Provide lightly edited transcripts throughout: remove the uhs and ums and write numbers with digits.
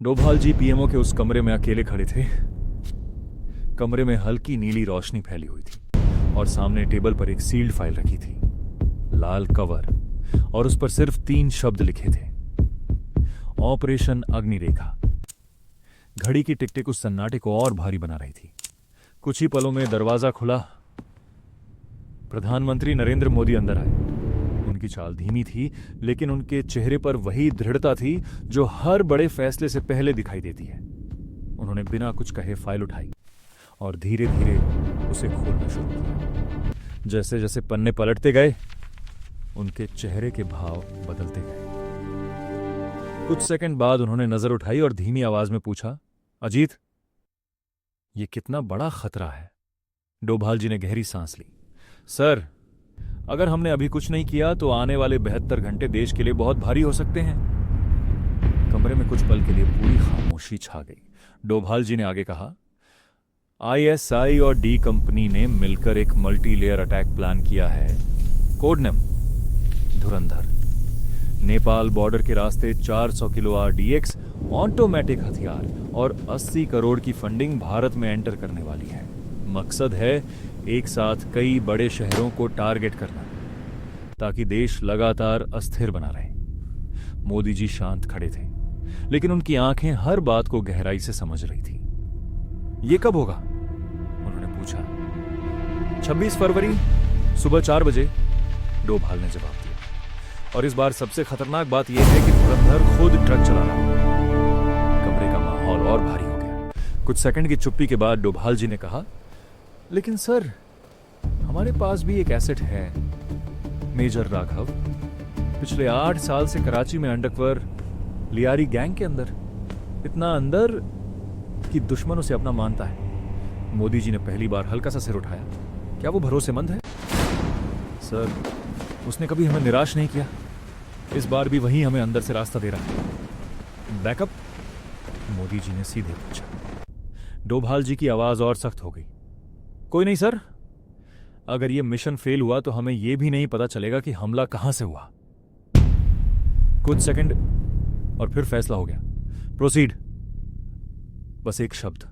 डोभाल जी PMO के उस कमरे में अकेले खड़े थे। कमरे में हल्की नीली रोशनी फैली हुई थी और सामने टेबल पर एक सील्ड फाइल रखी थी, लाल कवर, और उस पर सिर्फ 3 शब्द लिखे थे, ऑपरेशन अग्निरेखा। घड़ी की टिक टिक उस सन्नाटे को और भारी बना रही थी। कुछ ही पलों में दरवाजा खुला। प्रधानमंत्री नरेंद्र मोदी अंदर आए। उनकी चाल धीमी थी, लेकिन उनके चेहरे पर वही दृढ़ता थी जो हर बड़े फैसले से पहले दिखाई देती है। उन्होंने बिना कुछ कहे फाइल उठाई और धीरे धीरे उसे खोलना शुरू किया। जैसे जैसे पन्ने पलटते गए, उनके चेहरे के भाव बदलते गए। कुछ सेकंड बाद उन्होंने नजर उठाई और धीमी आवाज में पूछा, अजीत, ये कितना बड़ा खतरा है? डोभाल जी ने गहरी सांस ली। सर, अगर हमने अभी कुछ नहीं किया तो आने वाले 72 घंटे देश के लिए बहुत भारी हो सकते हैं। कमरे में कुछ पल के लिए पूरी खामोशी छा गई। डोभाल जी ने आगे कहा, आईएसआई और डी कंपनी ने मिलकर एक मल्टी लेयर अटैक प्लान किया है, कोडनेम धुरंधर। नेपाल बॉर्डर के रास्ते 400 किलो आरडीएक्स ऑटोमेटिक हथियार और 80 करोड़ की फंडिंग भारत में एंटर करने वाली है। मकसद है एक साथ कई बड़े शहरों को टारगेट करना, ताकि देश लगातार अस्थिर बना रहे। मोदी जी शांत खड़े थे, लेकिन उनकी आंखें हर बात को गहराई से समझ रही थी। यह कब होगा? उन्होंने पूछा। 26 फरवरी सुबह 4 बजे, डोभाल ने जवाब दिया। और इस बार सबसे खतरनाक बात यह है कि धुरंधर खुद ट्रक चला रहा है। कमरे का माहौल और भारी हो गया। कुछ सेकंड की चुप्पी के बाद डोभाल जी ने कहा, लेकिन सर, हमारे पास भी एक एसेट है, मेजर राघव। पिछले 8 साल से कराची में अंडरकवर लियारी गैंग के अंदर, इतना अंदर कि दुश्मन उसे अपना मानता है। मोदी जी ने पहली बार हल्का सा सिर उठाया। क्या वो भरोसेमंद है? सर, उसने कभी हमें निराश नहीं किया। इस बार भी वही हमें अंदर से रास्ता दे रहा है। बैकअप? मोदी जी ने सीधे पूछा। डोभाल जी की आवाज और सख्त हो गई। कोई नहीं सर, अगर यह मिशन फेल हुआ तो हमें यह भी नहीं पता चलेगा कि हमला कहां से हुआ। कुछ सेकंड और फिर फैसला हो गया, प्रोसीड। बस एक शब्द,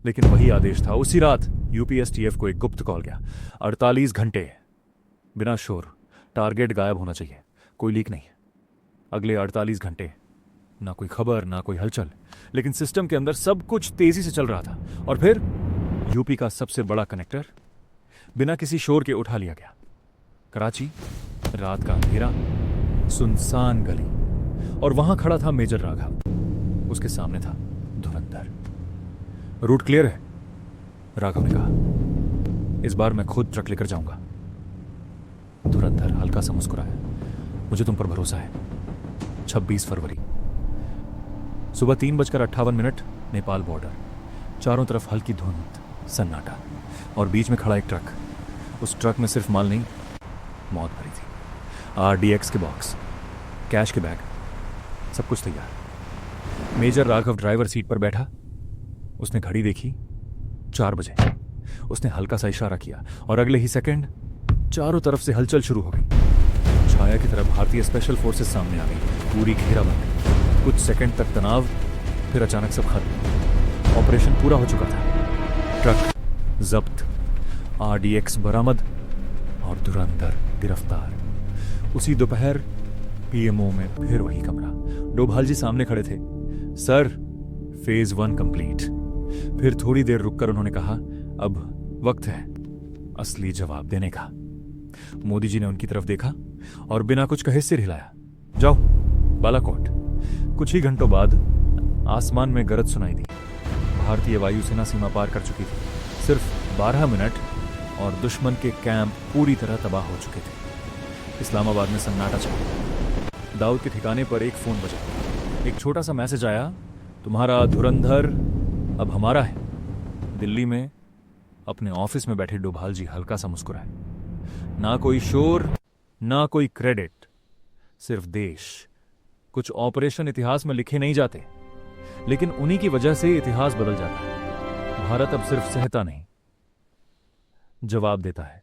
लेकिन वही आदेश था। उसी रात यूपीएसटीएफ को एक गुप्त कॉल गया। 48 घंटे बिना शोर, टारगेट गायब होना चाहिए, कोई लीक नहीं। अगले 48 घंटे, ना कोई खबर, ना कोई हलचल, लेकिन सिस्टम के अंदर सब कुछ तेजी से चल रहा था। और फिर यूपी का सबसे बड़ा कनेक्टर बिना किसी शोर के उठा लिया गया। कराची, रात का अंधेरा, सुनसान गली, और वहां खड़ा था मेजर राघव। उसके सामने था धुरंधर। रूट क्लियर है? राघव ने कहा। इस बार मैं खुद ट्रक लेकर जाऊंगा। धुरंधर हल्का सा मुस्कुराया। मुझे तुम पर भरोसा है। 26 फरवरी सुबह 3:58, नेपाल बॉर्डर। चारों तरफ हल्की धुंध, सन्नाटा, और बीच में खड़ा एक ट्रक। उस ट्रक में सिर्फ माल नहीं, मौत भरी थी। आरडीएक्स के बॉक्स, कैश के बैग, सब कुछ तैयार। मेजर राघव ड्राइवर सीट पर बैठा। उसने घड़ी देखी, 4 बजे। उसने हल्का सा इशारा किया और अगले ही सेकंड चारों तरफ से हलचल शुरू हो गई। छाया की तरफ भारतीय स्पेशल फोर्सेस सामने आ गई, पूरी घेरा बन गई। कुछ सेकंड तक तनाव, फिर अचानक सब खत्म। ऑपरेशन पूरा हो चुका था। ट्रक जब्त, आरडीएक्स बरामद और धुरंधर गिरफ्तार। उसी दोपहर पीएमओ में फिर वही कमरा। डोभाल जी सामने खड़े थे। Sir, phase 1 complete. फिर थोड़ी देर रुककर उन्होंने कहा, अब वक्त है असली जवाब देने का। मोदी जी ने उनकी तरफ देखा और बिना कुछ कहे सिर हिलाया। जाओ, बालाकोट। कुछ ही घंटों बाद आसमान में गरज सुनाई दी। भारतीय वायुसेना सीमा पार कर चुकी थी। सिर्फ 12 मिनट और दुश्मन के कैंप पूरी तरह तबाह हो चुके थे। इस्लामाबाद में सन्नाटा छा गया। दाऊद के ठिकाने पर एक फोन बजा। एक छोटा सा मैसेज आया, तुम्हारा धुरंधर अब हमारा है। दिल्ली में अपने ऑफिस में बैठे डोभाल जी हल्का सा मुस्कुराए। ना कोई शोर, ना कोई क्रेडिट, सिर्फ देश। कुछ ऑपरेशन इतिहास में लिखे नहीं जाते, लेकिन उन्हीं की वजह से इतिहास बदल जाता है। भारत अब सिर्फ सहता नहीं, जवाब देता है।